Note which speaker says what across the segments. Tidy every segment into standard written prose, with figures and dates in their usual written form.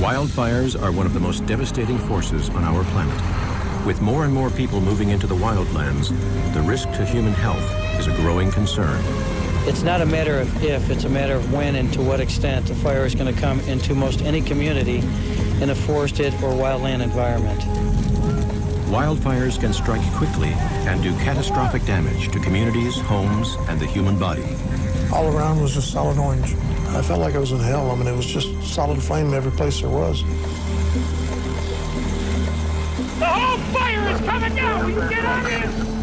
Speaker 1: Wildfires are one of the most devastating forces on our planet. With more and more people moving into the wildlands, the risk to human health is a growing concern.
Speaker 2: It's not a matter of if, it's a matter of when and to what extent a fire is going to come into most any community in a forested or wildland environment.
Speaker 1: Wildfires can strike quickly and do catastrophic damage to communities, homes, and the human body.
Speaker 3: All around was just solid orange. I felt like I was in hell. I mean, it was just solid flame every place there was.
Speaker 4: The whole fire is coming down! We can get on in!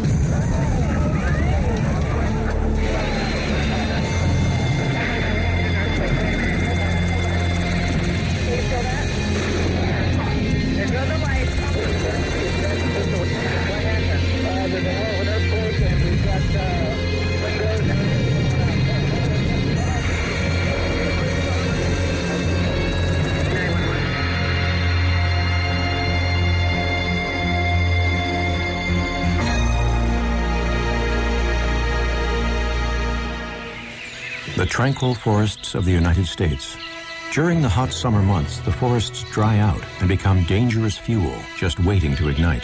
Speaker 1: The tranquil forests of the United States. During the hot summer months, the forests dry out and become dangerous fuel, just waiting to ignite.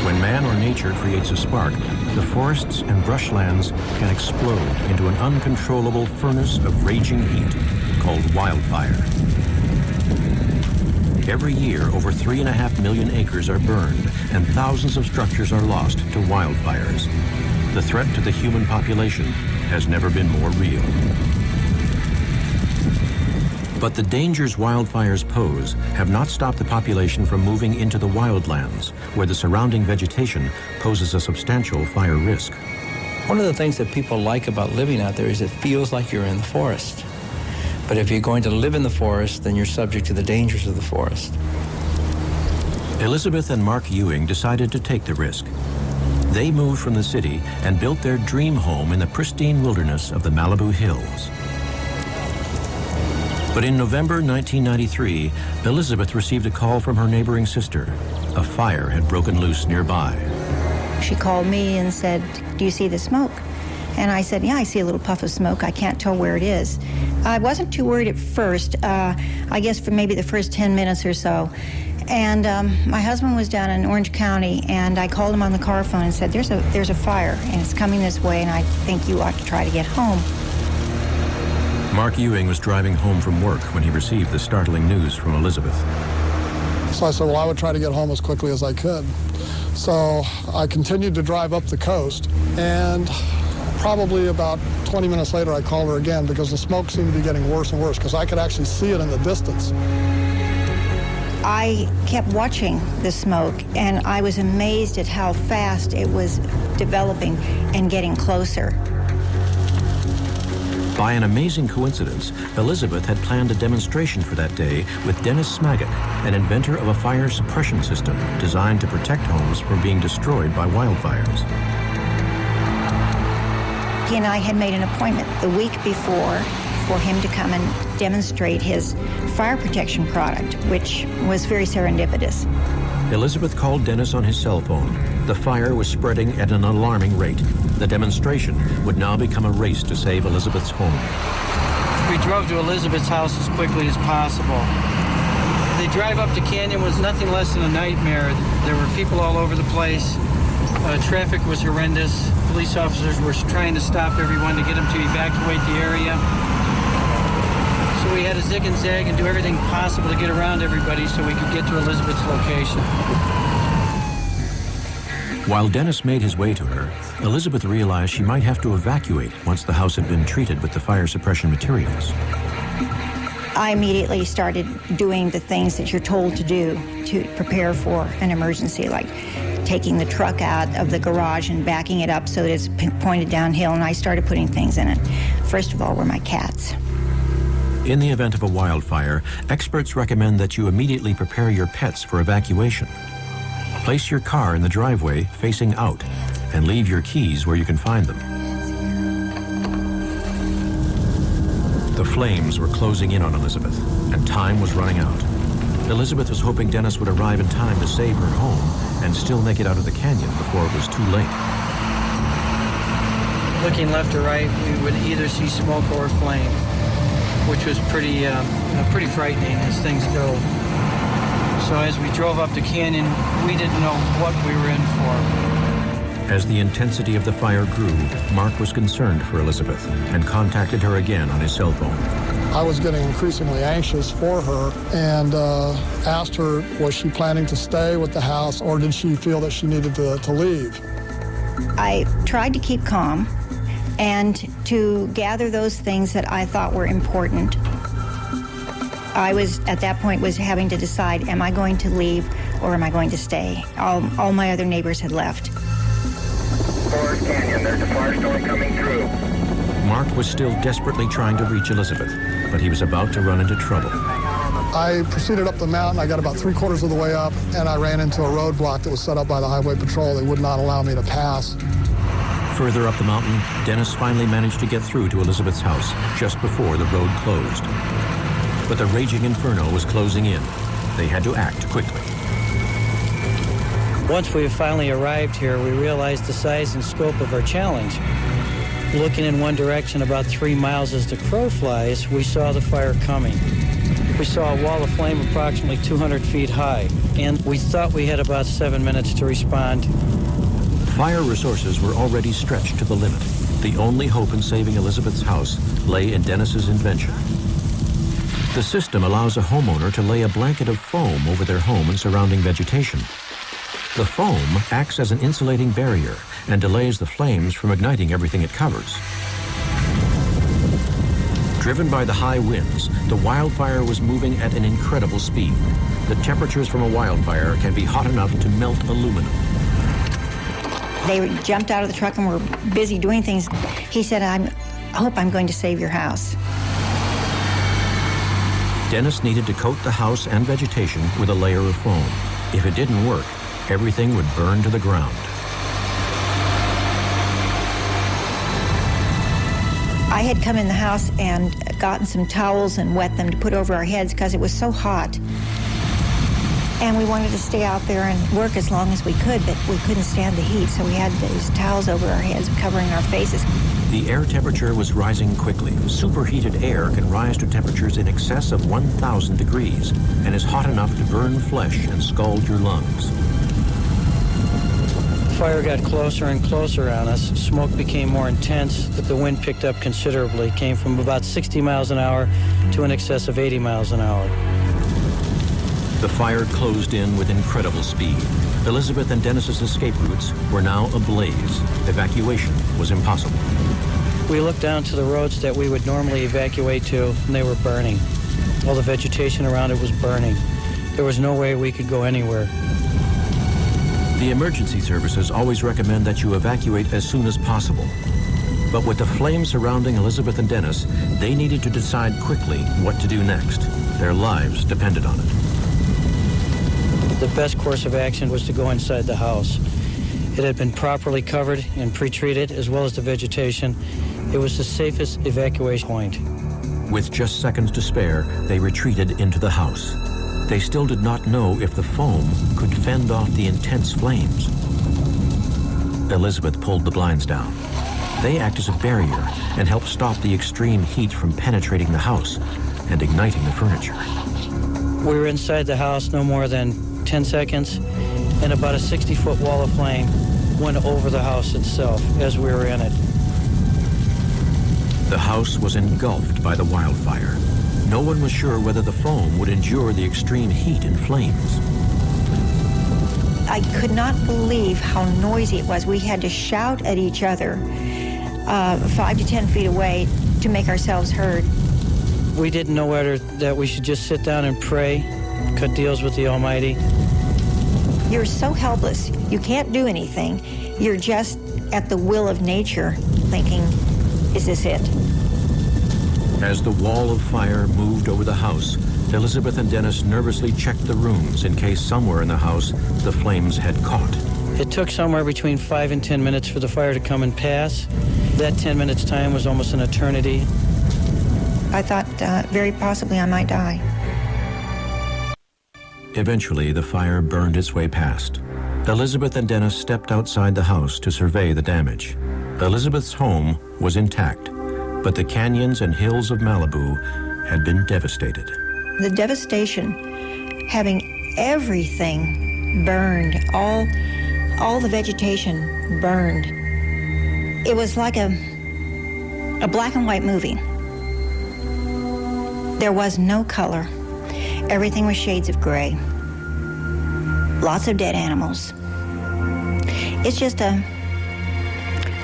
Speaker 1: When man or nature creates a spark, the forests and brushlands can explode into an uncontrollable furnace of raging heat called wildfire. Every year, over 3.5 million acres are burned and thousands of structures are lost to wildfires. The threat to the human population has never been more real. But the dangers wildfires pose have not stopped the population from moving into the wildlands, where the surrounding vegetation poses a substantial fire risk.
Speaker 2: One of the things that people like about living out there is it feels like you're in the forest. But if you're going to live in the forest, then you're subject to the dangers of the forest.
Speaker 1: Elizabeth and Mark Ewing decided to take the risk. They moved from the city and built their dream home in the pristine wilderness of the Malibu Hills. But in November 1993, Elizabeth received a call from her neighboring sister. A fire had broken loose nearby.
Speaker 5: She called me and said, "Do you see the smoke?" And I said, "Yeah, I see a little puff of smoke. I can't tell where it is." I wasn't too worried at first, I guess for maybe the first 10 minutes or so. And my husband was down in Orange County, and I called him on the car phone and said, there's a fire, and it's coming this way, and I think you ought to try to get home.
Speaker 1: Mark Ewing was driving home from work when he received the startling news from Elizabeth.
Speaker 3: So I said, well, I would try to get home as quickly as I could. So I continued to drive up the coast, and probably about 20 minutes later, I called her again because the smoke seemed to be getting worse and worse because I could actually see it in the distance.
Speaker 5: I kept watching the smoke, and I was amazed at how fast it was developing and getting closer.
Speaker 1: By an amazing coincidence, Elizabeth had planned a demonstration for that day with Dennis Smagic, an inventor of a fire suppression system designed to protect homes from being destroyed by wildfires.
Speaker 5: He and I had made an appointment the week before for him to come and demonstrate his fire protection product, which was very serendipitous.
Speaker 1: Elizabeth called Dennis on his cell phone. The fire was spreading at an alarming rate. The demonstration would now become a race to save Elizabeth's home.
Speaker 2: We drove to Elizabeth's house as quickly as possible. The drive up to Canyon was nothing less than a nightmare. There were people all over the place. Traffic was horrendous. Police officers were trying to stop everyone to get them to evacuate the area. So we had to zig and zag and do everything possible to get around everybody so we could get to Elizabeth's location.
Speaker 1: While Dennis made his way to her, Elizabeth realized she might have to evacuate once the house had been treated with the fire suppression materials.
Speaker 5: I immediately started doing the things that you're told to do to prepare for an emergency, like taking the truck out of the garage and backing it up so that it's pointed downhill, and I started putting things in it. First of all were my cats.
Speaker 1: In the event of a wildfire, experts recommend that you immediately prepare your pets for evacuation. Place your car in the driveway facing out and leave your keys where you can find them. The flames were closing in on Elizabeth, and time was running out. Elizabeth was hoping Dennis would arrive in time to save her home and still make it out of the canyon before it was too late.
Speaker 2: Looking left or right, we would either see smoke or flame. which was pretty frightening as things go. So as we drove up the canyon, we didn't know what we were in for.
Speaker 1: As the intensity of the fire grew, Mark was concerned for Elizabeth and contacted her again on his cell phone.
Speaker 3: I was getting increasingly anxious for her and asked her, was she planning to stay with the house or did she feel that she needed to leave?
Speaker 5: I tried to keep calm and to gather those things that I thought were important. I was, at that point, was having to decide, am I going to leave or am I going to stay? All my other neighbors had left.
Speaker 6: Forest Canyon, there's a firestorm coming through.
Speaker 1: Mark was still desperately trying to reach Elizabeth, but he was about to run into trouble.
Speaker 3: I proceeded up the mountain. I got about 3/4 of the way up, and I ran into a roadblock that was set up by the highway patrol. They would not allow me to pass.
Speaker 1: Further up the mountain, Dennis finally managed to get through to Elizabeth's house just before the road closed. But the raging inferno was closing in. They had to act quickly.
Speaker 2: Once we finally arrived here, we realized the size and scope of our challenge. Looking in one direction about 3 miles as the crow flies, we saw the fire coming. We saw a wall of flame approximately 200 feet high, and we thought we had about 7 minutes to respond.
Speaker 1: Fire resources were already stretched to the limit. The only hope in saving Elizabeth's house lay in Dennis's invention. The system allows a homeowner to lay a blanket of foam over their home and surrounding vegetation. The foam acts as an insulating barrier and delays the flames from igniting everything it covers. Driven by the high winds, the wildfire was moving at an incredible speed. The temperatures from a wildfire can be hot enough to melt aluminum.
Speaker 5: They jumped out of the truck and were busy doing things. He said, I hope I'm going to save your house.
Speaker 1: Dennis needed to coat the house and vegetation with a layer of foam. If it didn't work, everything would burn to the ground.
Speaker 5: I had come in the house and gotten some towels and wet them to put over our heads because it was so hot. And we wanted to stay out there and work as long as we could, but we couldn't stand the heat, so we had these towels over our heads covering our faces.
Speaker 1: The air temperature was rising quickly. Superheated air can rise to temperatures in excess of 1,000 degrees and is hot enough to burn flesh and scald your lungs.
Speaker 2: The fire got closer and closer on us. Smoke became more intense. The wind picked up considerably. It came from about 60 miles an hour to in excess of 80 miles an hour.
Speaker 1: The fire closed in with incredible speed. Elizabeth and Dennis's escape routes were now ablaze. Evacuation was impossible.
Speaker 2: We looked down to the roads that we would normally evacuate to, and they were burning. All the vegetation around it was burning. There was no way we could go anywhere.
Speaker 1: The emergency services always recommend that you evacuate as soon as possible. But with the flames surrounding Elizabeth and Dennis, they needed to decide quickly what to do next. Their lives depended on it.
Speaker 2: The best course of action was to go inside the house. It had been properly covered and pre-treated, as well as the vegetation. It was the safest evacuation point.
Speaker 1: With just seconds to spare, they retreated into the house. They still did not know if the foam could fend off the intense flames. Elizabeth pulled the blinds down. They act as a barrier and help stop the extreme heat from penetrating the house and igniting the furniture.
Speaker 2: We were inside the house no more than 10 seconds, and about a 60-foot wall of flame went over the house itself as we were in it.
Speaker 1: The house was engulfed by the wildfire. No one was sure whether the foam would endure the extreme heat and flames.
Speaker 5: I could not believe how noisy it was. We had to shout at each other 5 to 10 feet away to make ourselves heard.
Speaker 2: We didn't know whether that we should just sit down and pray, cut deals with the Almighty.
Speaker 5: You're so helpless. You can't do anything. You're just at the will of nature, thinking, is this it?
Speaker 1: As the wall of fire moved over the house, Elizabeth and Dennis nervously checked the rooms in case somewhere in the house the flames had caught.
Speaker 2: It took somewhere between 5 and 10 minutes for the fire to come and pass. That 10 minutes time was almost an eternity.
Speaker 5: I thought very possibly I might die.
Speaker 1: Eventually, the fire burned its way past. Elizabeth and Dennis stepped outside the house to survey the damage. Elizabeth's home was intact, but the canyons and hills of Malibu had been devastated.
Speaker 5: The devastation, having everything burned, all the vegetation burned. It was like a black and white movie. There was no color. Everything was shades of gray. Lots of dead animals. It's just a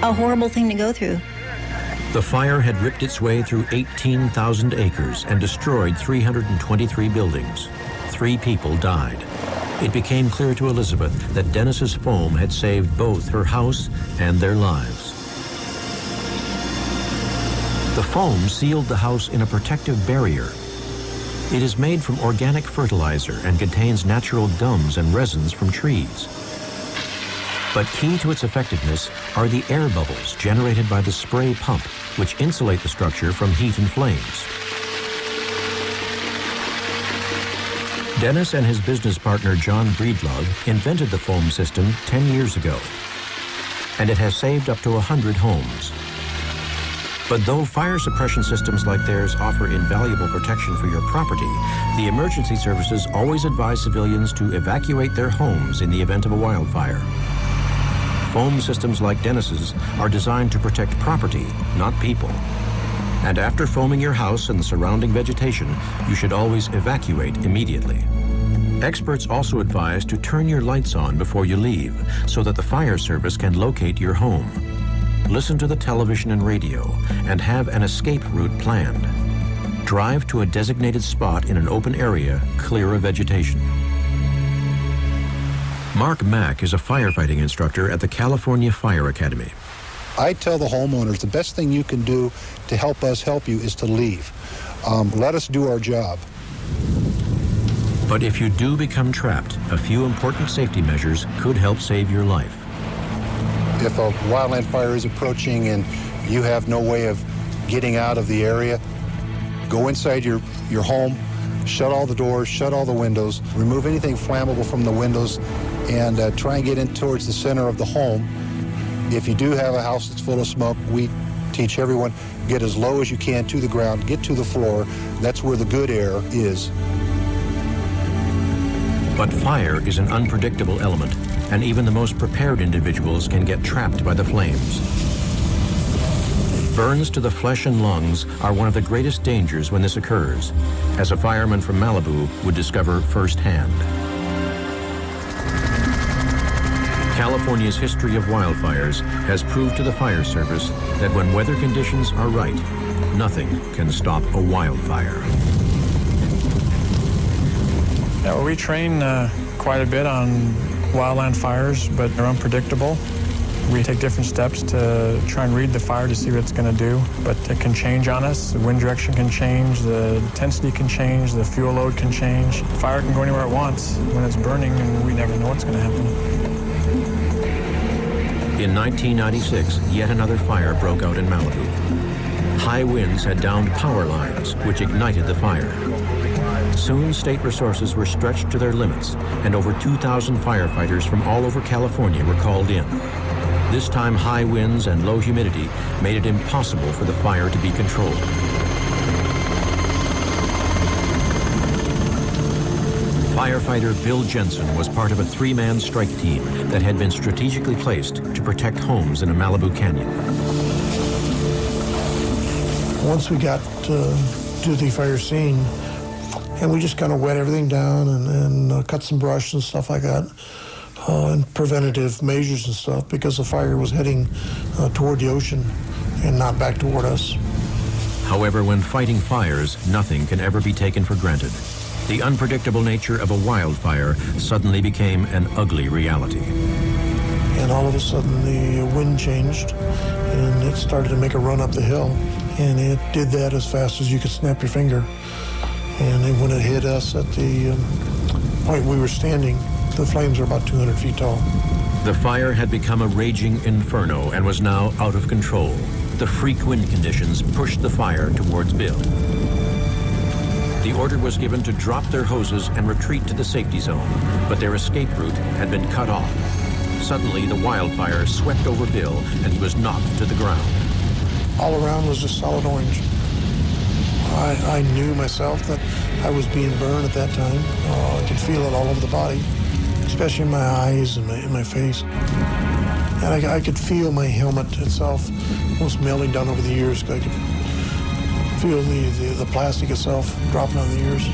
Speaker 5: horrible thing to go through.
Speaker 1: The fire had ripped its way through 18,000 acres and destroyed 323 buildings. 3 people died. It became clear to Elizabeth that Dennis's foam had saved both her house and their lives. The foam sealed the house in a protective barrier. It is made from organic fertilizer and contains natural gums and resins from trees. But key to its effectiveness are the air bubbles generated by the spray pump, which insulate the structure from heat and flames. Dennis and his business partner John Breedlove invented the foam system 10 years ago, and it has saved up to 100 homes. But though fire suppression systems like theirs offer invaluable protection for your property, the emergency services always advise civilians to evacuate their homes in the event of a wildfire. Foam systems like Dennis's are designed to protect property, not people. And after foaming your house and the surrounding vegetation, you should always evacuate immediately. Experts also advise to turn your lights on before you leave so that the fire service can locate your home. Listen to the television and radio and have an escape route planned. Drive to a designated spot in an open area clear of vegetation. Mark Mack is a firefighting instructor at the California Fire Academy.
Speaker 7: I tell the homeowners the best thing you can do to help us help you is to leave. Let us do our job.
Speaker 1: But if you do become trapped, a few important safety measures could help save your life.
Speaker 7: If a wildland fire is approaching and you have no way of getting out of the area, go inside your home, shut all the doors, shut all the windows, remove anything flammable from the windows, and try and get in towards the center of the home. If you do have a house that's full of smoke, we teach everyone, get as low as you can to the ground, get to the floor. That's where the good air is.
Speaker 1: But fire is an unpredictable element, and even the most prepared individuals can get trapped by the flames. Burns to the flesh and lungs are one of the greatest dangers when this occurs, as a fireman from Malibu would discover firsthand. California's history of wildfires has proved to the fire service that when weather conditions are right, nothing can stop a wildfire.
Speaker 8: Yeah, well, we train quite a bit on wildland fires, but they're unpredictable. We take different steps to try and read the fire to see what it's going to do, but it can change on us. The wind direction can change, the intensity can change, the fuel load can change. Fire can go anywhere at once when it's burning, and we never know what's going to happen.
Speaker 1: In 1996, yet another fire broke out in Malibu. High winds had downed power lines, which ignited the fire. Soon, state resources were stretched to their limits, and over 2,000 firefighters from all over California were called in. This time, high winds and low humidity made it impossible for the fire to be controlled. Firefighter Bill Jensen was part of a 3-man strike team that had been strategically placed to protect homes in a Malibu canyon.
Speaker 9: Once we got to the fire scene, and we just kind of wet everything down and cut some brush and stuff like that, and preventative measures and stuff, because the fire was heading toward the ocean and not back toward us.
Speaker 1: However, when fighting fires, nothing can ever be taken for granted. The unpredictable nature of a wildfire suddenly became an ugly reality.
Speaker 9: And all of a sudden the wind changed and it started to make a run up the hill. And it did that as fast as you could snap your finger. And then when it hit us at the point we were standing, the flames were about 200 feet tall.
Speaker 1: The fire had become a raging inferno and was now out of control. The freak wind conditions pushed the fire towards Bill. The order was given to drop their hoses and retreat to the safety zone, but their escape route had been cut off. Suddenly, the wildfire swept over Bill, and he was knocked to the ground.
Speaker 9: All around was just solid orange. I knew myself that I was being burned at that time. I could feel it all over the body, especially in my eyes and in my face. And I could feel my helmet itself almost melting down over the ears. I could feel the plastic itself dropping on the ears.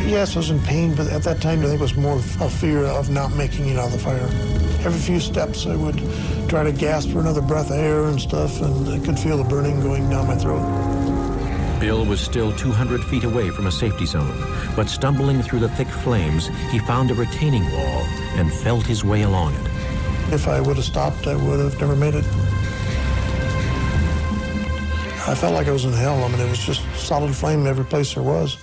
Speaker 9: Yes, I was in pain, but at that time I think it was more a fear of not making it out of the fire. Every few steps I would try to gasp for another breath of air and stuff, and I could feel the burning going down my throat.
Speaker 1: Bill was still 200 feet away from a safety zone, but stumbling through the thick flames, he found a retaining wall and felt his way along it.
Speaker 9: If I would have stopped, I would have never made it. I felt like I was in hell. I mean, it was just solid flame every place there was.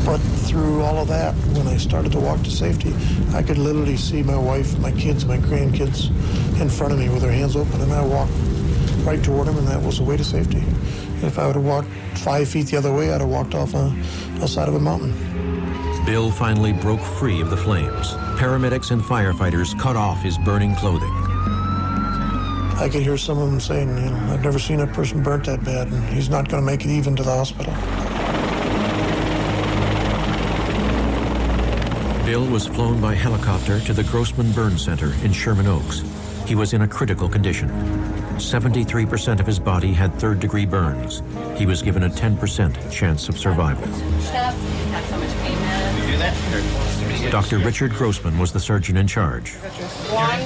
Speaker 9: But through all of that, when I started to walk to safety, I could literally see my wife, my kids, my grandkids in front of me with their hands open, and I walked right toward them, and that was the way to safety. If I would have walked 5 feet the other way, I'd have walked off a side of a mountain.
Speaker 1: Bill finally broke free of the flames. Paramedics and firefighters cut off his burning clothing.
Speaker 9: I could hear some of them saying, you know, I've never seen a person burnt that bad, and he's not going to make it even to the hospital.
Speaker 1: Bill was flown by helicopter to the Grossman Burn Center in Sherman Oaks. He was in a critical condition. 73% of his body had third-degree burns. He was given a 10% chance of survival. Dr. Richard Grossman was the surgeon in charge.
Speaker 10: 1,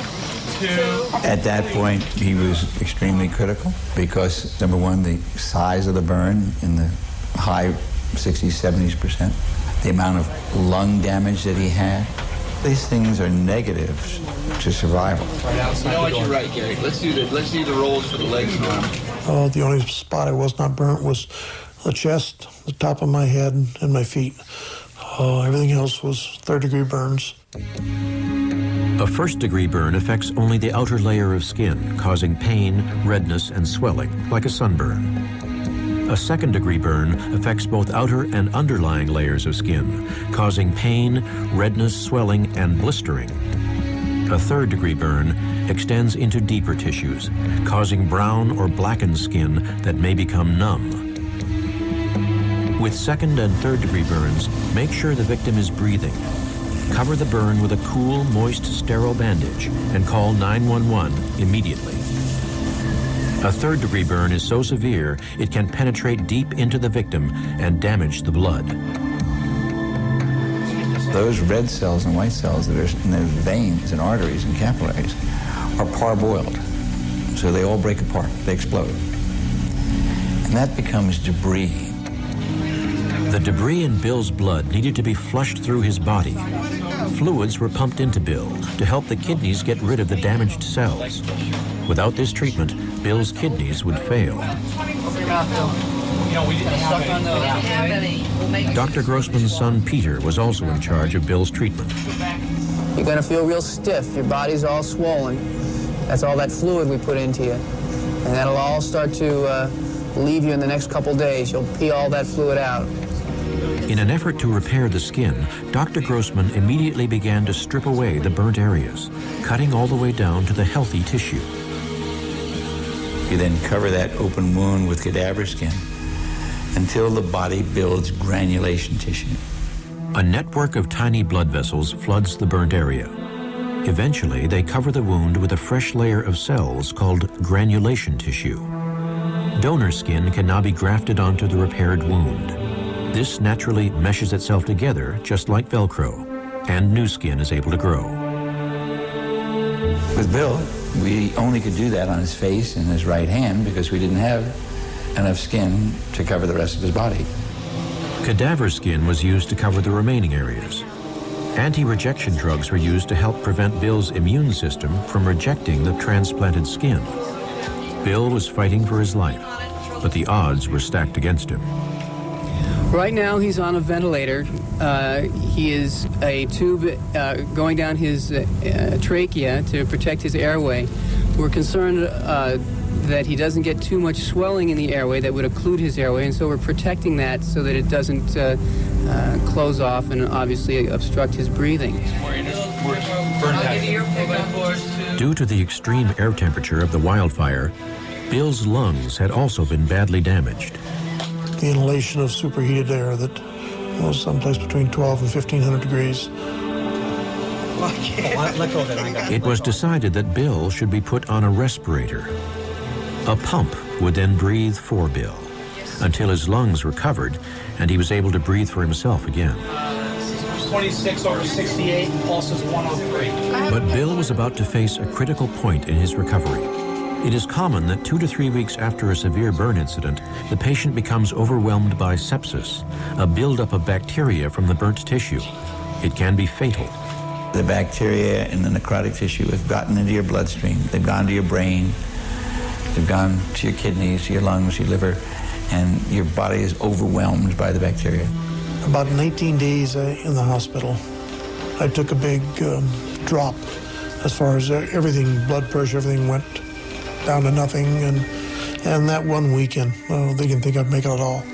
Speaker 10: 2. At that point, he was extremely critical because, number one, the size of the burn in the high 60s, 70%, the amount of lung damage that he had. These things are negatives to survival.
Speaker 11: You know what, you're right, Gary. Let's do the rolls for the legs and arms.
Speaker 9: The only spot I was not burnt was the chest, the top of my head, and my feet. Everything else was third-degree burns.
Speaker 1: A first-degree burn affects only the outer layer of skin, causing pain, redness, and swelling, like a sunburn. A second-degree burn affects both outer and underlying layers of skin, causing pain, redness, swelling, and blistering. A third-degree burn extends into deeper tissues, causing brown or blackened skin that may become numb. With second and third-degree burns, make sure the victim is breathing. Cover the burn with a cool, moist, sterile bandage and call 911 immediately. A third-degree burn is so severe it can penetrate deep into the victim and damage the blood.
Speaker 10: Those red cells and white cells that are in the veins and arteries and capillaries are parboiled. So they all break apart, they explode. And that becomes debris.
Speaker 1: The debris in Bill's blood needed to be flushed through his body. Fluids were pumped into Bill to help the kidneys get rid of the damaged cells. Without this treatment, Bill's kidneys would fail. Dr. Grossman's son, Peter, was also in charge of Bill's treatment.
Speaker 12: You're going to feel real stiff. Your body's all swollen. That's all that fluid we put into you. And that'll all start to leave you in the next couple days. You'll pee all that fluid out.
Speaker 1: In an effort to repair the skin, Dr. Grossman immediately began to strip away the burnt areas, cutting all the way down to the healthy tissue.
Speaker 10: You then cover that open wound with cadaver skin until the body builds granulation tissue.
Speaker 1: A network of tiny blood vessels floods the burnt area. Eventually, they cover the wound with a fresh layer of cells called granulation tissue. Donor skin can now be grafted onto the repaired wound. This naturally meshes itself together just like Velcro, and new skin is able to grow.
Speaker 10: With Bill, we only could do that on his face and his right hand because we didn't have enough skin to cover the rest of his body.
Speaker 1: Cadaver skin was used to cover the remaining areas. Anti-rejection drugs were used to help prevent Bill's immune system from rejecting the transplanted skin. Bill was fighting for his life, but the odds were stacked against him.
Speaker 12: Right now, he's on a ventilator. He is a tube going down his trachea to protect his airway. We're concerned that he doesn't get too much swelling in the airway that would occlude his airway, and so we're protecting that so that it doesn't close off and obviously obstruct his breathing.
Speaker 1: Due to the extreme air temperature of the wildfire, Bill's lungs had also been badly damaged.
Speaker 9: the inhalation of superheated air that was someplace between 12 and 1,500 degrees.
Speaker 1: It was decided that Bill should be put on a respirator. A pump would then breathe for Bill until his lungs recovered and he was able to breathe for himself again.
Speaker 13: 26 over 68, pulse is 103.
Speaker 1: But Bill was about to face a critical point in his recovery. It is common that 2 to 3 weeks after a severe burn incident, the patient becomes overwhelmed by sepsis, a buildup of bacteria from the burnt tissue. It can be fatal.
Speaker 10: The bacteria in the necrotic tissue have gotten into your bloodstream. They've gone to your brain. They've gone to your kidneys, your lungs, your liver, and your body is overwhelmed by the bacteria.
Speaker 9: About 19 days in the hospital, I took a big drop as far as everything, blood pressure, everything went down to nothing. And that one weekend, they didn't think I'd make it at all.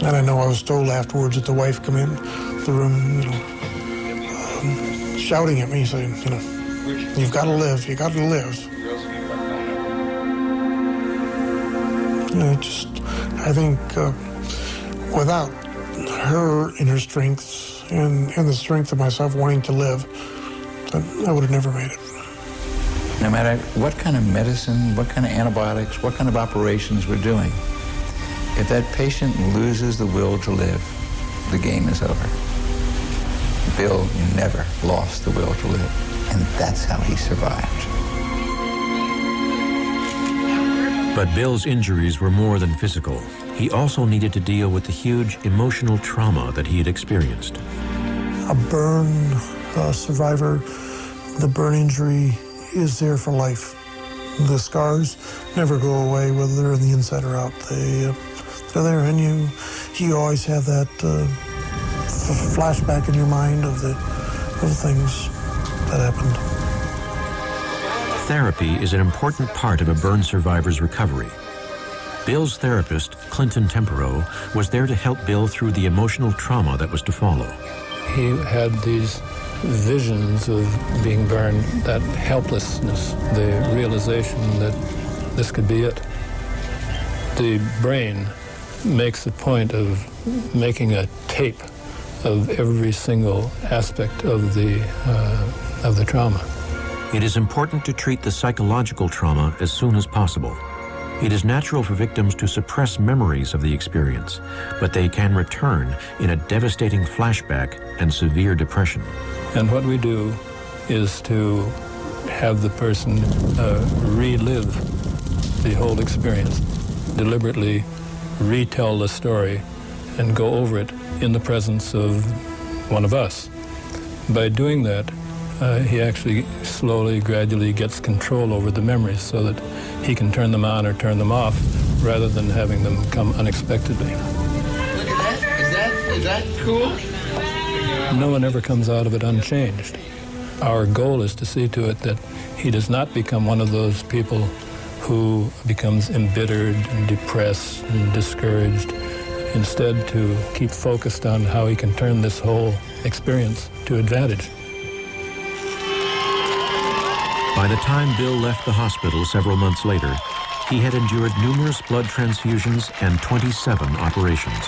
Speaker 9: And I know I was told afterwards that the wife come in the room, shouting at me, saying, you've got to live, you got to live. I think without her inner strength and the strength of myself wanting to live, I would have never made it.
Speaker 10: No matter what kind of medicine, what kind of antibiotics, what kind of operations we're doing, if that patient loses the will to live, the game is over. Bill never lost the will to live, and that's how he survived.
Speaker 1: But Bill's injuries were more than physical. He also needed to deal with the huge emotional trauma that he had experienced.
Speaker 9: A burn survivor, the burn injury is there for life. The scars never go away, whether they're in the inside or out. They're there, and you always have that flashback in your mind of the things that happened.
Speaker 1: Therapy is an important part of a burn survivor's recovery. Bill's therapist, Clinton Tempero, was there to help Bill through the emotional trauma that was to follow.
Speaker 14: He had these visions of being burned, that helplessness, the realization that this could be it. The brain makes a point of making a tape of every single aspect of the trauma.
Speaker 1: It is important to treat the psychological trauma as soon as possible. It is natural for victims to suppress memories of the experience, but they can return in a devastating flashback and severe depression.
Speaker 14: And what we do is to have the person relive the whole experience, deliberately retell the story and go over it in the presence of one of us. By doing that, he actually slowly, gradually gets control over the memories so that he can turn them on or turn them off rather than having them come unexpectedly.
Speaker 11: Look at that. Is that cool?
Speaker 14: No one ever comes out of it unchanged. Our goal is to see to it that he does not become one of those people who becomes embittered and depressed and discouraged. Instead, to keep focused on how he can turn this whole experience to advantage.
Speaker 1: By the time Bill left the hospital several months later, he had endured numerous blood transfusions and 27 operations.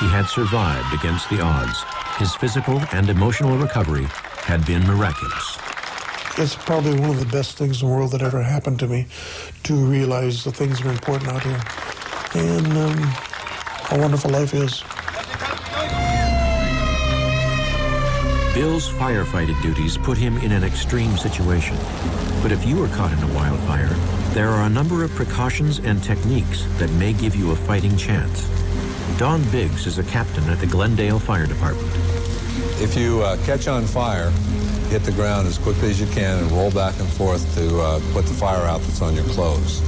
Speaker 1: He had survived against the odds. His physical and emotional recovery had been miraculous.
Speaker 9: It's probably one of the best things in the world that ever happened to me, to realize that things are important out here. And how wonderful life is.
Speaker 1: Bill's firefighting duties put him in an extreme situation. But if you are caught in a wildfire, there are a number of precautions and techniques that may give you a fighting chance. Don Biggs is a captain at the Glendale Fire Department.
Speaker 15: If you catch on fire, hit the ground as quickly as you can and roll back and forth to put the fire out that's on your clothes.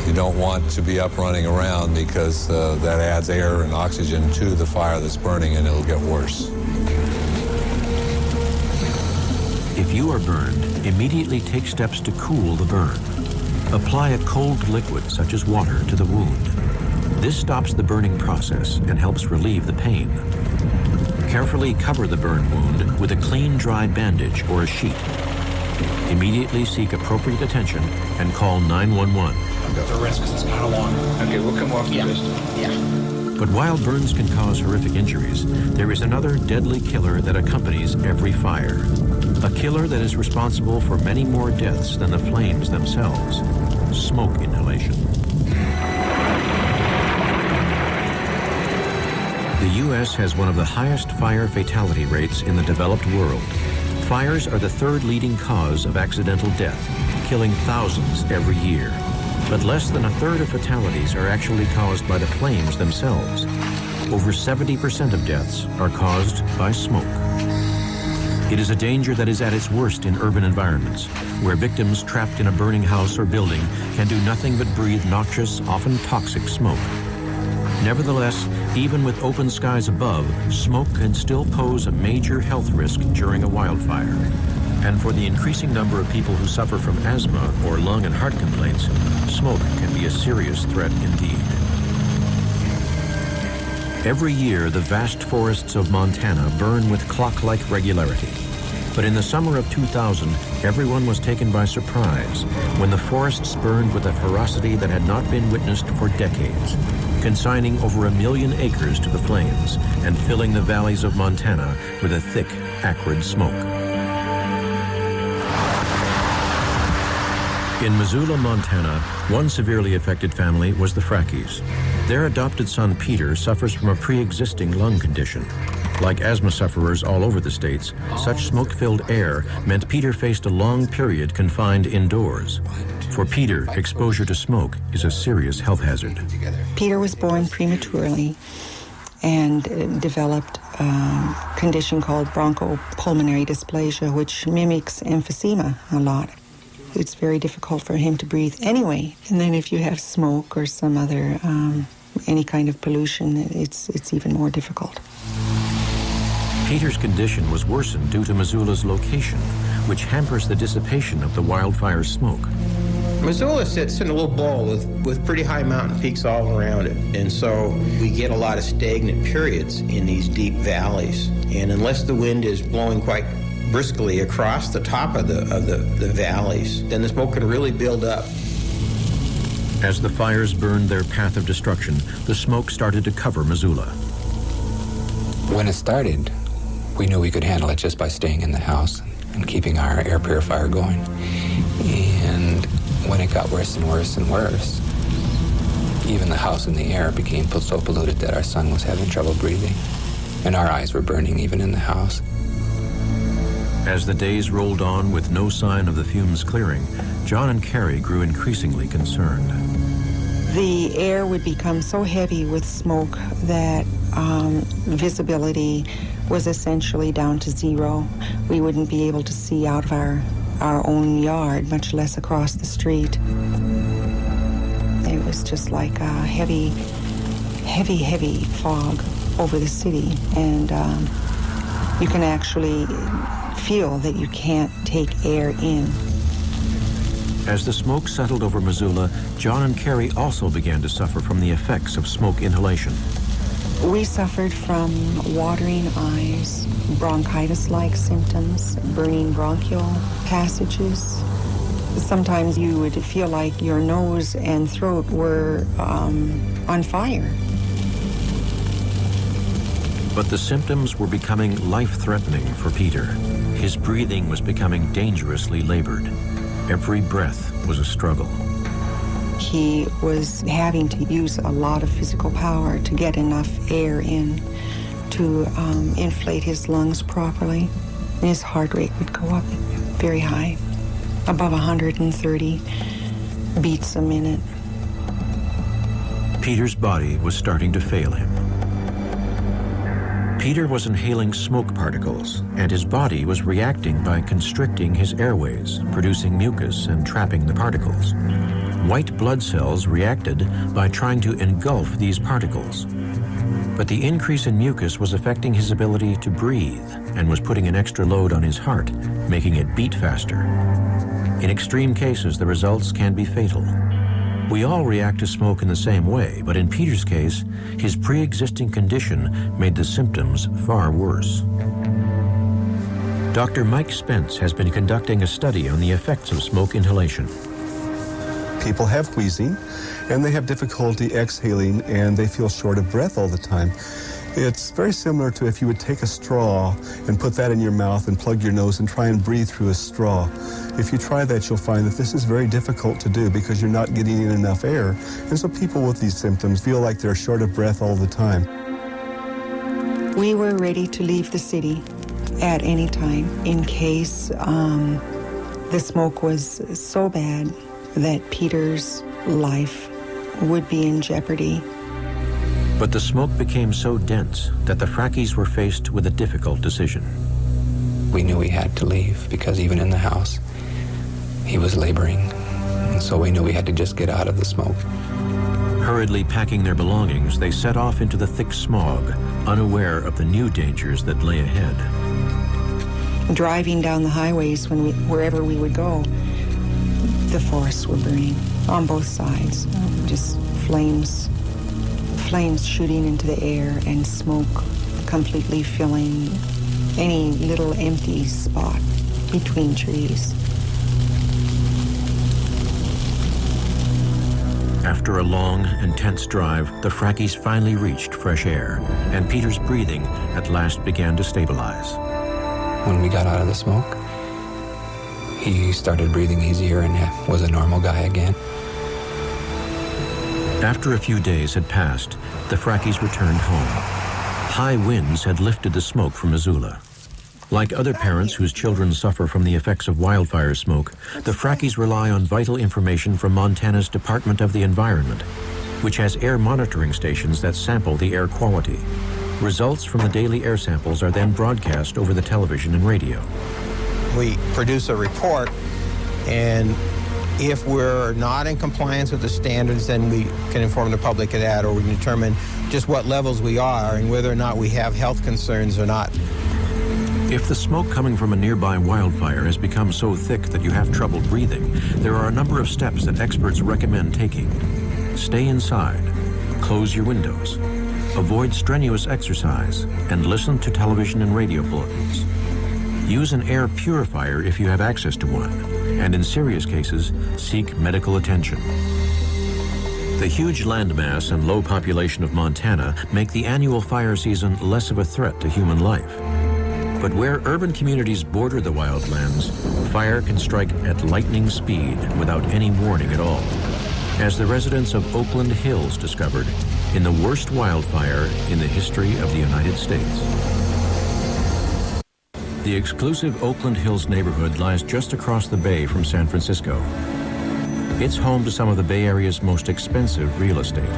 Speaker 15: You don't want to be up running around because that adds air and oxygen to the fire that's burning and it'll get worse.
Speaker 1: If you are burned, immediately take steps to cool the burn. Apply a cold liquid, such as water, to the wound. This stops the burning process and helps relieve the pain. Carefully cover the burn wound with a clean, dry bandage or a sheet. Immediately seek appropriate attention and call 911.
Speaker 13: There's a risk because it's kind of long.
Speaker 11: Okay, we'll come off the wrist.
Speaker 13: Yeah.
Speaker 1: But while burns can cause horrific injuries, there is another deadly killer that accompanies every fire. A killer that is responsible for many more deaths than the flames themselves: smoke inhalation. The U.S. has one of the highest fire fatality rates in the developed world. Fires are the third leading cause of accidental death, killing thousands every year. But less than a third of fatalities are actually caused by the flames themselves. Over 70% of deaths are caused by smoke. It is a danger that is at its worst in urban environments, where victims trapped in a burning house or building can do nothing but breathe noxious, often toxic smoke. Nevertheless, even with open skies above, smoke can still pose a major health risk during a wildfire. And for the increasing number of people who suffer from asthma or lung and heart complaints, smoke can be a serious threat indeed. Every year, the vast forests of Montana burn with clock-like regularity. But in the summer of 2000, everyone was taken by surprise when the forests burned with a ferocity that had not been witnessed for decades, consigning over 1 million acres to the flames and filling the valleys of Montana with a thick, acrid smoke. In Missoula, Montana, one severely affected family was the Frackies. Their adopted son, Peter, suffers from a pre-existing lung condition. Like asthma sufferers all over the states, such smoke-filled air meant Peter faced a long period confined indoors. For Peter, exposure to smoke is a serious health hazard.
Speaker 16: Peter was born prematurely and developed a condition called bronchopulmonary dysplasia, which mimics emphysema a lot. It's very difficult for him to breathe anyway. And then if you have smoke or some other, any kind of pollution, it's even more difficult.
Speaker 1: Peter's condition was worsened due to Missoula's location, which hampers the dissipation of the wildfire smoke.
Speaker 17: Missoula sits in a little bowl with pretty high mountain peaks all around it. And so we get a lot of stagnant periods in these deep valleys. And unless the wind is blowing quite briskly across the top of the valleys, then the smoke can really build up.
Speaker 1: As the fires burned their path of destruction, the smoke started to cover Missoula.
Speaker 18: When it started, we knew we could handle it just by staying in the house and keeping our air purifier going. And when it got worse and worse and worse, even the house and the air became so polluted that our son was having trouble breathing, and our eyes were burning even in the house.
Speaker 1: As the days rolled on with no sign of the fumes clearing, John and Carrie grew increasingly concerned.
Speaker 16: The air would become so heavy with smoke that visibility was essentially down to zero. We wouldn't be able to see out of our own yard, much less across the street. It was just like a heavy fog over the city, and you can actually feel that you can't take air in.
Speaker 1: As the smoke settled over Missoula, John and Carrie also began to suffer from the effects of smoke inhalation.
Speaker 16: We suffered from watering eyes, bronchitis-like symptoms, burning bronchial passages. Sometimes you would feel like your nose and throat were on fire.
Speaker 1: But the symptoms were becoming life-threatening for Peter. His breathing was becoming dangerously labored. Every breath was a struggle.
Speaker 16: He was having to use a lot of physical power to get enough air in to inflate his lungs properly. And his heart rate would go up very high, above 130 beats a minute.
Speaker 1: Peter's body was starting to fail him. Peter was inhaling smoke particles, and his body was reacting by constricting his airways, producing mucus and trapping the particles. White blood cells reacted by trying to engulf these particles. But the increase in mucus was affecting his ability to breathe and was putting an extra load on his heart, making it beat faster. In extreme cases, the results can be fatal. We all react to smoke in the same way, but in Peter's case, his pre-existing condition made the symptoms far worse. Dr. Mike Spence has been conducting a study on the effects of smoke inhalation.
Speaker 19: People have wheezing, and they have difficulty exhaling, and they feel short of breath all the time. It's very similar to if you would take a straw and put that in your mouth and plug your nose and try and breathe through a straw. If you try that, you'll find that this is very difficult to do because you're not getting in enough air. And so people with these symptoms feel like they're short of breath all the time.
Speaker 16: We were ready to leave the city at any time in case the smoke was so bad that Peter's life would be in jeopardy.
Speaker 1: But the smoke became so dense that the Frackies were faced with a difficult decision.
Speaker 18: We knew we had to leave because even in the house, he was laboring. And so we knew we had to just get out of the smoke.
Speaker 1: Hurriedly packing their belongings, they set off into the thick smog, unaware of the new dangers that lay ahead.
Speaker 16: Driving down the highways wherever we would go, the forests were burning on both sides. Just flames shooting into the air and smoke completely filling any little empty spot between trees.
Speaker 1: After a long, intense drive, the Frackies finally reached fresh air, and Peter's breathing at last began to stabilize.
Speaker 18: When we got out of the smoke, he started breathing easier and was a normal guy again.
Speaker 1: After a few days had passed, the Frackies returned home. High winds had lifted the smoke from Missoula. Like other parents whose children suffer from the effects of wildfire smoke, the Frackies rely on vital information from Montana's Department of the Environment, which has air monitoring stations that sample the air quality. Results from the daily air samples are then broadcast over the television and radio.
Speaker 17: We produce a report, and if we're not in compliance with the standards, then we can inform the public of that, or we can determine just what levels we are and whether or not we have health concerns or not.
Speaker 1: If the smoke coming from a nearby wildfire has become so thick that you have trouble breathing, there are a number of steps that experts recommend taking. Stay inside, close your windows, avoid strenuous exercise, and listen to television and radio bulletins. Use an air purifier if you have access to one, and in serious cases, seek medical attention. The huge landmass and low population of Montana make the annual fire season less of a threat to human life. But where urban communities border the wildlands, fire can strike at lightning speed without any warning at all, as the residents of Oakland Hills discovered in the worst wildfire in the history of the United States. The exclusive Oakland Hills neighborhood lies just across the bay from San Francisco. It's home to some of the Bay Area's most expensive real estate.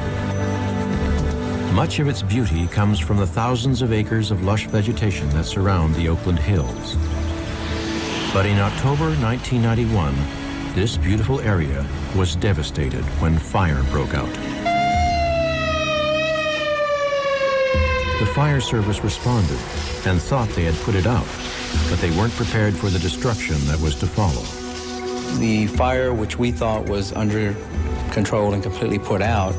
Speaker 1: Much of its beauty comes from the thousands of acres of lush vegetation that surround the Oakland Hills. But in October 1991, this beautiful area was devastated when fire broke out. The fire service responded and thought they had put it out, but they weren't prepared for the destruction that was to follow.
Speaker 20: The fire, which we thought was under control and completely put out,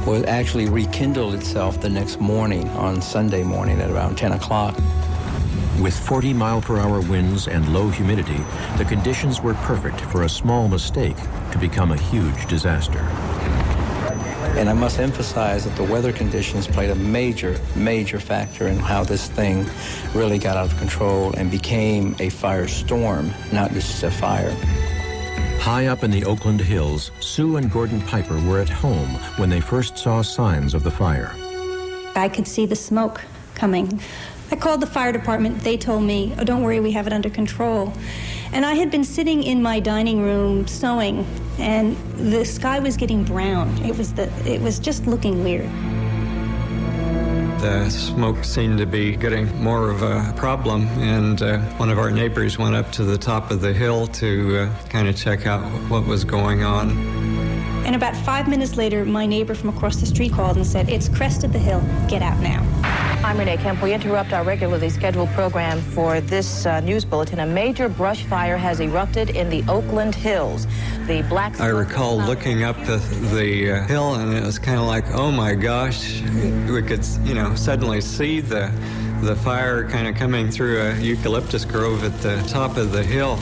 Speaker 20: was actually rekindled itself the next morning, on Sunday morning at around 10 o'clock.
Speaker 1: With 40-mile-per-hour winds and low humidity, the conditions were perfect for a small mistake to become a huge disaster.
Speaker 20: And I must emphasize that the weather conditions played a major factor in how this thing really got out of control and became a firestorm, not just a fire.
Speaker 1: High up in the Oakland Hills, Sue and Gordon Piper were at home when they first saw signs of the fire.
Speaker 5: I could see the smoke coming. I called the fire department. They told me, "Oh, don't worry, we have it under control." And I had been sitting in my dining room sewing, and the sky was getting brown. It was just looking weird.
Speaker 21: The smoke seemed to be getting more of a problem, and one of our neighbors went up to the top of the hill to kind of check out what was going on.
Speaker 5: And about 5 minutes later, my neighbor from across the street called and said, "It's crested the hill. Get out now."
Speaker 22: I'm Renee Kemp. We interrupt our regularly scheduled program for this news bulletin. A major brush fire has erupted in the Oakland Hills. The black.
Speaker 21: I recall looking up the hill, and it was kind of like, oh my gosh, we could, suddenly see the the fire kind of coming through a eucalyptus grove at the top of the hill.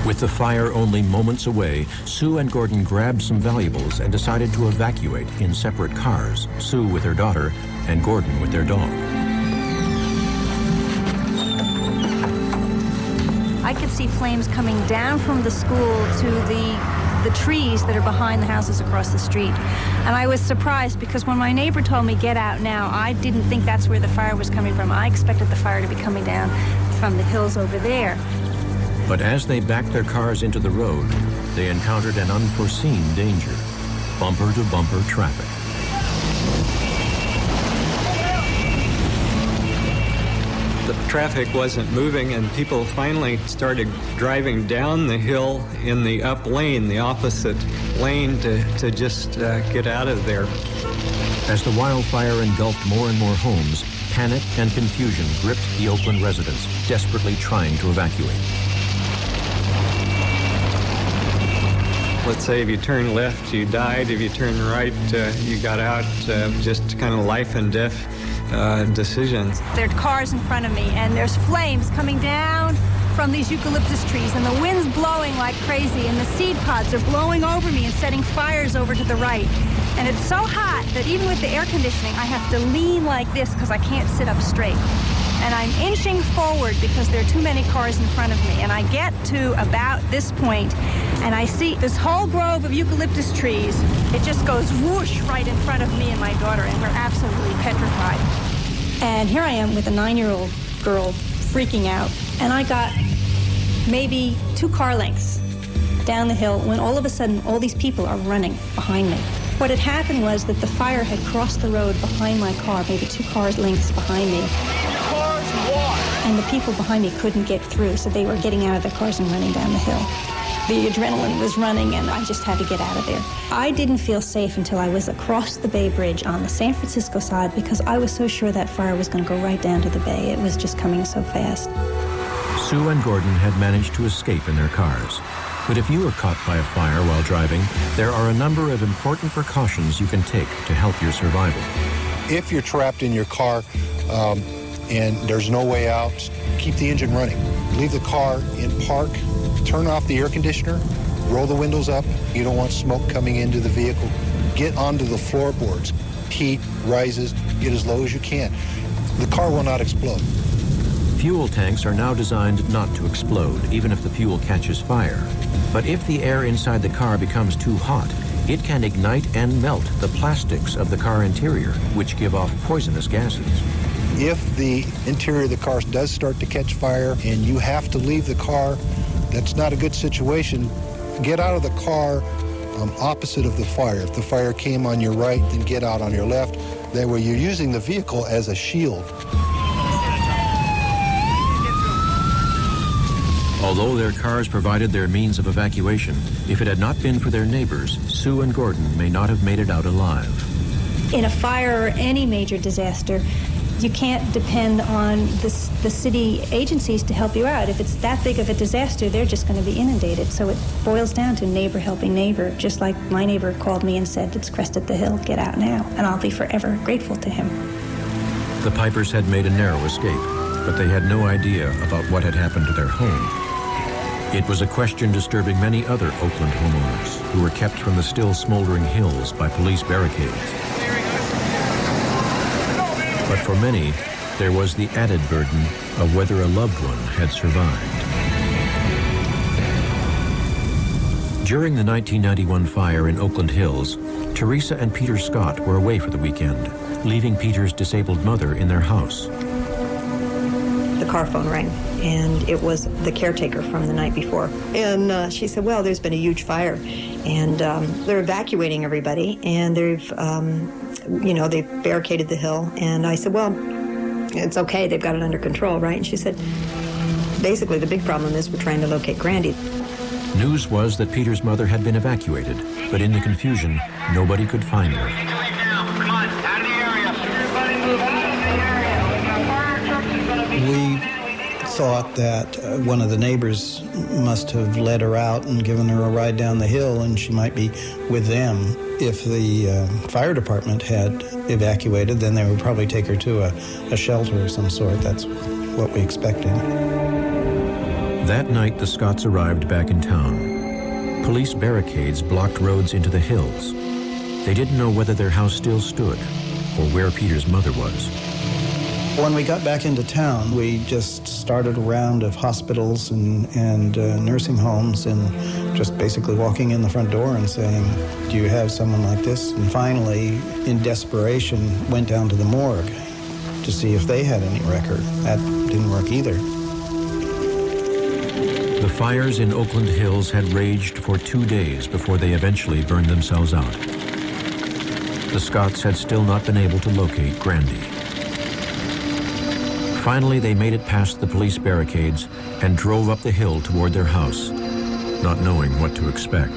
Speaker 1: With the fire only moments away, Sue and Gordon grabbed some valuables and decided to evacuate in separate cars, Sue with her daughter and Gordon with their dog.
Speaker 4: I could see flames coming down from the school to the trees that are behind the houses across the street. And I was surprised because when my neighbor told me, get out now, I didn't think that's where the fire was coming from. I expected the fire to be coming down from the hills over there.
Speaker 1: But as they backed their cars into the road, they encountered an unforeseen danger, bumper-to-bumper traffic.
Speaker 21: The traffic wasn't moving, and people finally started driving down the hill in the up lane, the opposite lane, to just get out of there.
Speaker 1: As the wildfire engulfed more and more homes, panic and confusion gripped the Oakland residents, desperately trying to evacuate.
Speaker 21: Let's say if you turn left, you died. If you turn right, you got out. Just kind of life and death decisions.
Speaker 4: There are cars in front of me, and there's flames coming down from these eucalyptus trees, and the wind's blowing like crazy, and the seed pods are blowing over me and setting fires over to the right. And it's so hot that even with the air conditioning, I have to lean like this because I can't sit up straight. And I'm inching forward because there are too many cars in front of me. And I get to about this point, and I see this whole grove of eucalyptus trees. It just goes whoosh right in front of me and my daughter, and we're absolutely petrified. And here I am with a 9-year-old girl freaking out. And I got maybe 2 car lengths down the hill when all of a sudden all these people are running behind me. What had happened was that the fire had crossed the road behind my car, maybe 2 car lengths behind me. And the people behind me couldn't get through, so they were getting out of their cars and running down the hill. The adrenaline was running, and I just had to get out of there. I didn't feel safe until I was across the Bay Bridge on the San Francisco side because I was so sure that fire was going to go right down to the bay. It was just coming so fast.
Speaker 1: Sue and Gordon had managed to escape in their cars. But if you are caught by a fire while driving, there are a number of important precautions you can take to help your survival.
Speaker 7: If you're trapped in your car and there's no way out, keep the engine running. Leave the car in park, turn off the air conditioner, roll the windows up. You don't want smoke coming into the vehicle. Get onto the floorboards. Heat rises, get as low as you can. The car will not explode.
Speaker 1: Fuel tanks are now designed not to explode, even if the fuel catches fire. But if the air inside the car becomes too hot, it can ignite and melt the plastics of the car interior, which give off poisonous gases.
Speaker 7: If the interior of the car does start to catch fire and you have to leave the car, that's not a good situation. Get out of the car opposite of the fire. If the fire came on your right, then get out on your left. That way you're using the vehicle as a shield.
Speaker 1: Although their cars provided their means of evacuation, if it had not been for their neighbors, Sue and Gordon may not have made it out alive.
Speaker 4: In a fire or any major disaster, you can't depend on the city agencies to help you out. If it's that big of a disaster, they're just going to be inundated. So it boils down to neighbor helping neighbor, just like my neighbor called me and said, it's crested the hill, get out now. And I'll be forever grateful to him.
Speaker 1: The Pipers had made a narrow escape, but they had no idea about what had happened to their home. It was a question disturbing many other Oakland homeowners who were kept from the still smoldering hills by police barricades. But for many, there was the added burden of whether a loved one had survived. During the 1991 fire in Oakland Hills, Teresa and Peter Scott were away for the weekend, leaving Peter's disabled mother in their house.
Speaker 6: The car phone rang, and it was the caretaker from the night before. And she said, well, there's been a huge fire, and they're evacuating everybody, and they've barricaded the hill. And I said, well, it's okay, they've got it under control, right? And she said, basically, the big problem is we're trying to locate Grandy.
Speaker 1: News was that Peter's mother had been evacuated, but in the confusion, nobody could find her.
Speaker 2: We thought that one of the neighbors must have let her out and given her a ride down the hill, and she might be with them.
Speaker 3: If the fire department had evacuated, then they would probably take her to a shelter of some sort. That's what we expected.
Speaker 1: That night, the Scotts arrived back in town. Police barricades blocked roads into the hills. They didn't know whether their house still stood or where Peter's mother was.
Speaker 3: When we got back into town, we just started a round of hospitals and nursing homes and just basically walking in the front door and saying, do you have someone like this? And finally, in desperation, went down to the morgue to see if they had any record. That didn't work either.
Speaker 1: The fires in Oakland Hills had raged for 2 days before they eventually burned themselves out. The Scotts had still not been able to locate Grandy. Finally, they made it past the police barricades and drove up the hill toward their house, not knowing what to expect.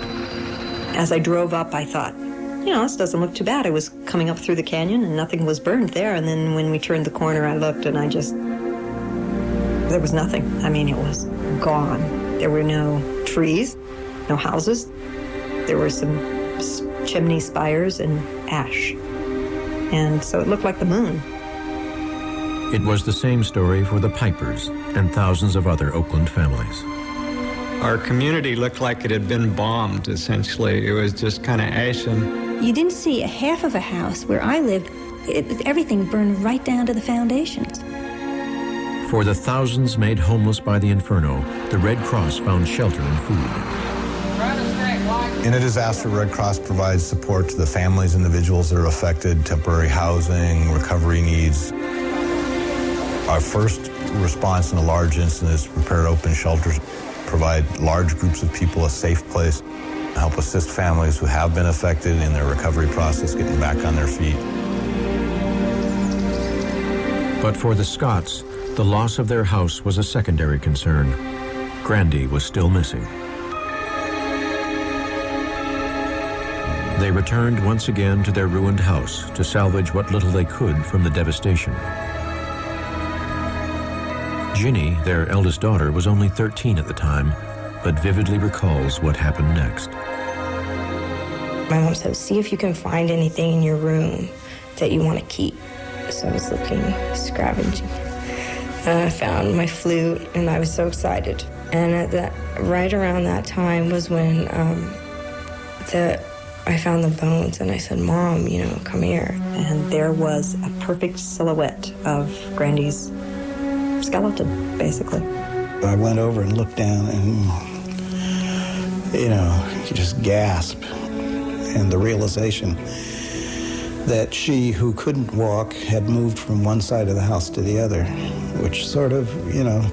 Speaker 6: As I drove up, I thought, this doesn't look too bad. I was coming up through the canyon and nothing was burned there. And then when we turned the corner, I looked and there was nothing. I mean, it was gone. There were no trees, no houses. There were some chimney spires and ash. And so it looked like the moon.
Speaker 1: It was the same story for the Pipers and thousands of other Oakland families.
Speaker 21: Our community looked like it had been bombed, essentially. It was just kind of ashen.
Speaker 4: You didn't see a half of a house where I lived. Everything burned right down to the foundations.
Speaker 1: For the thousands made homeless by the inferno, the Red Cross found shelter and food.
Speaker 8: In a disaster, Red Cross provides support to the families, individuals that are affected, temporary housing, recovery needs. Our first response in a large incident is to prepare open shelters, provide large groups of people a safe place, help assist families who have been affected in their recovery process, getting back on their feet.
Speaker 1: But for the Scotts, the loss of their house was a secondary concern. Grandy was still missing. They returned once again to their ruined house to salvage what little they could from the devastation. Ginny, their eldest daughter, was only 13 at the time, but vividly recalls what happened next.
Speaker 23: My mom said, see if you can find anything in your room that you want to keep. So I was looking, scavenging. And I found my flute, and I was so excited. And right around that time was when I found the bones, and I said, Mom, come here.
Speaker 6: And there was a perfect silhouette of Grandy's skeleton, basically.
Speaker 3: I went over and looked down and, you just gasp. And the realization that she who couldn't walk had moved from one side of the house to the other, which sort of,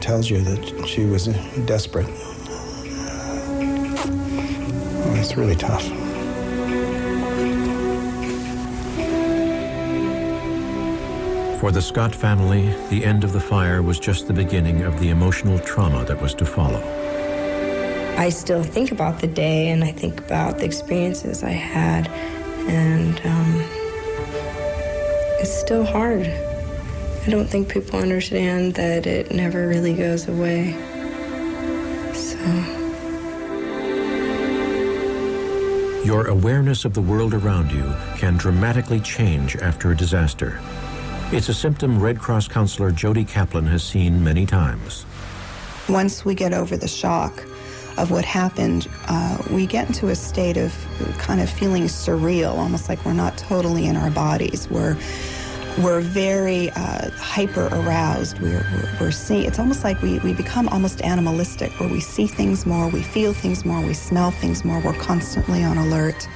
Speaker 3: tells you that she was desperate. It's really tough.
Speaker 1: For the Scott family, the end of the fire was just the beginning of the emotional trauma that was to follow.
Speaker 23: I still think about the day, and I think about the experiences I had, and it's still hard. I don't think people understand that it never really goes away. So.
Speaker 1: Your awareness of the world around you can dramatically change after a disaster. It's a symptom Red Cross counselor Jody Kaplan has seen many times.
Speaker 16: Once we get over the shock of what happened, we get into a state of kind of feeling surreal, almost like we're not totally in our bodies. We're very hyper aroused. We're seeing. It's almost like we become almost animalistic, where we see things more, we feel things more, we smell things more. We're constantly on alert.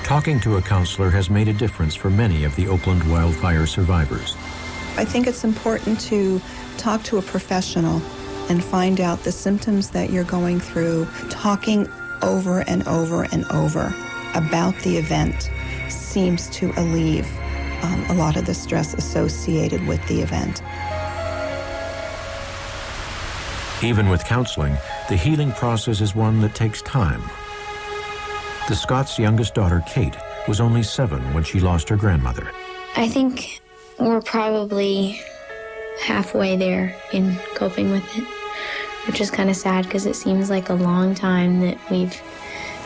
Speaker 1: Talking to a counselor has made a difference for many of the Oakland wildfire survivors.
Speaker 16: I think it's important to talk to a professional and find out the symptoms that you're going through. Talking over and over and over about the event seems to alleviate a lot of the stress associated with the event.
Speaker 1: Even with counseling, the healing process is one that takes time. The Scotts' youngest daughter, Kate, was only 7 when she lost her grandmother.
Speaker 24: I think we're probably halfway there in coping with it, which is kind of sad because it seems like a long time that we've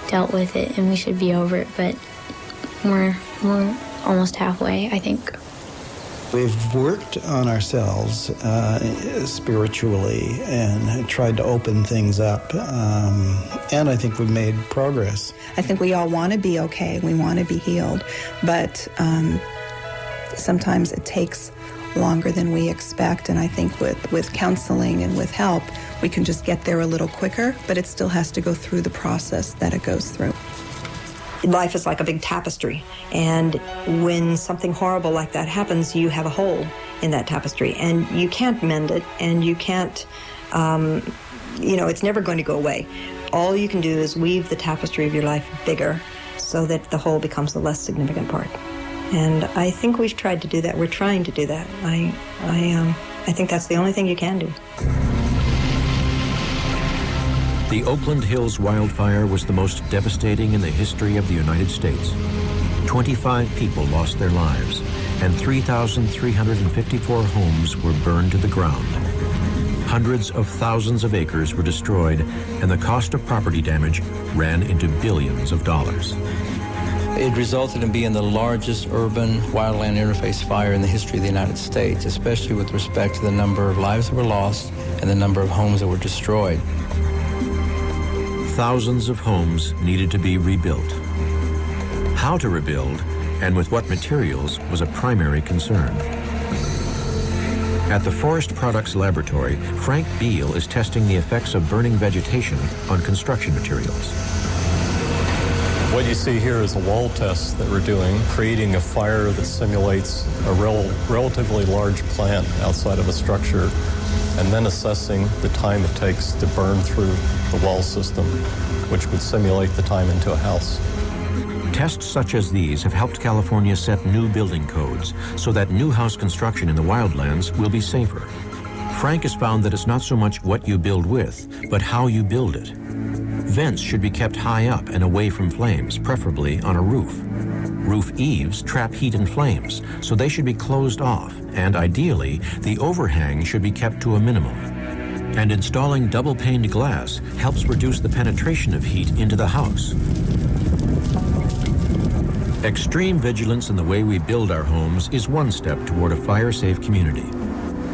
Speaker 24: dealt with it and we should be over it, but We're almost halfway, I think.
Speaker 3: We've worked on ourselves spiritually and tried to open things up, and I think we've made progress.
Speaker 16: I think we all want to be okay. We want to be healed, but sometimes it takes longer than we expect, and I think with counseling and with help, we can just get there a little quicker, but it still has to go through the process that it goes through.
Speaker 6: Life is like a big tapestry, and when something horrible like that happens, you have a hole in that tapestry, and you can't mend it, and you can't, it's never going to go away. All you can do is weave the tapestry of your life bigger so that the hole becomes the less significant part. And I think we've tried to do that. We're trying to do that. I think that's the only thing you can do.
Speaker 1: The Oakland Hills wildfire was the most devastating in the history of the United States. 25 people lost their lives, and 3,354 homes were burned to the ground. Hundreds of thousands of acres were destroyed, and the cost of property damage ran into billions of dollars.
Speaker 20: It resulted in being the largest urban wildland interface fire in the history of the United States, especially with respect to the number of lives that were lost and the number of homes that were destroyed.
Speaker 1: Thousands of homes needed to be rebuilt. How to rebuild and with what materials was a primary concern. At the Forest Products Laboratory, Frank Beal is testing the effects of burning vegetation on construction materials.
Speaker 9: What you see here is a wall test that we're doing, creating a fire that simulates a relatively large plant outside of a structure, and then assessing the time it takes to burn through the wall system, which would simulate the time into a house.
Speaker 1: Tests such as these have helped California set new building codes so that new house construction in the wildlands will be safer. Frank has found that it's not so much what you build with, but how you build it. Vents should be kept high up and away from flames, preferably on a roof. Roof eaves trap heat and flames, so they should be closed off, and ideally, the overhang should be kept to a minimum. And installing double-paned glass helps reduce the penetration of heat into the house. Extreme vigilance in the way we build our homes is one step toward a fire-safe community.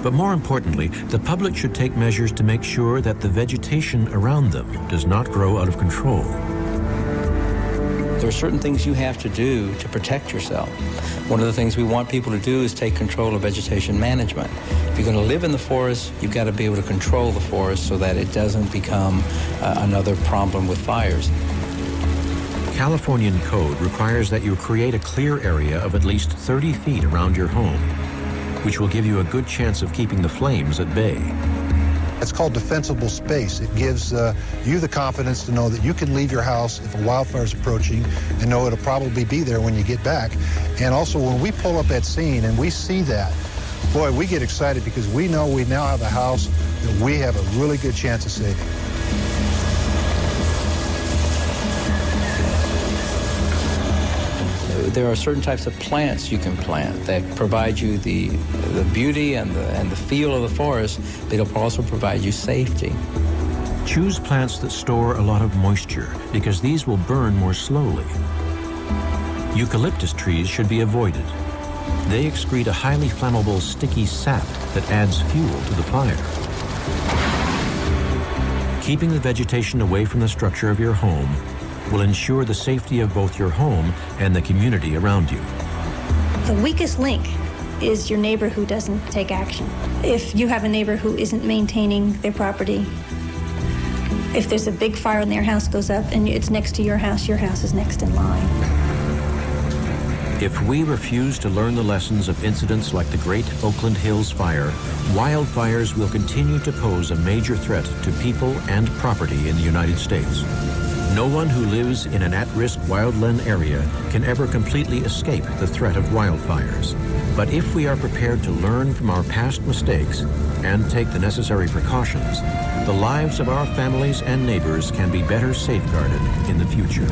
Speaker 1: But more importantly, the public should take measures to make sure that the vegetation around them does not grow out of control.
Speaker 20: There are certain things you have to do to protect yourself. One of the things we want people to do is take control of vegetation management. If you're going to live in the forest, you've got to be able to control the forest so that it doesn't become another problem with fires.
Speaker 1: Californian code requires that you create a clear area of at least 30 feet around your home, which will give you a good chance of keeping the flames at bay.
Speaker 7: It's called defensible space. It gives you the confidence to know that you can leave your house if a wildfire is approaching and know it'll probably be there when you get back. And also when we pull up at scene and we see that, boy, we get excited because we know we now have a house that we have a really good chance of saving.
Speaker 20: There are certain types of plants you can plant that provide you the beauty and the feel of the forest, but it'll also provide you safety.
Speaker 1: Choose plants that store a lot of moisture because these will burn more slowly. Eucalyptus trees should be avoided. They excrete a highly flammable sticky sap that adds fuel to the fire. Keeping the vegetation away from the structure of your home will ensure the safety of both your home and the community around you.
Speaker 4: The weakest link is your neighbor who doesn't take action. If you have a neighbor who isn't maintaining their property, if there's a big fire and their house goes up and it's next to your house is next in line.
Speaker 1: If we refuse to learn the lessons of incidents like the Great Oakland Hills Fire, wildfires will continue to pose a major threat to people and property in the United States. No one who lives in an at-risk wildland area can ever completely escape the threat of wildfires. But if we are prepared to learn from our past mistakes and take the necessary precautions, the lives of our families and neighbors can be better safeguarded in the future.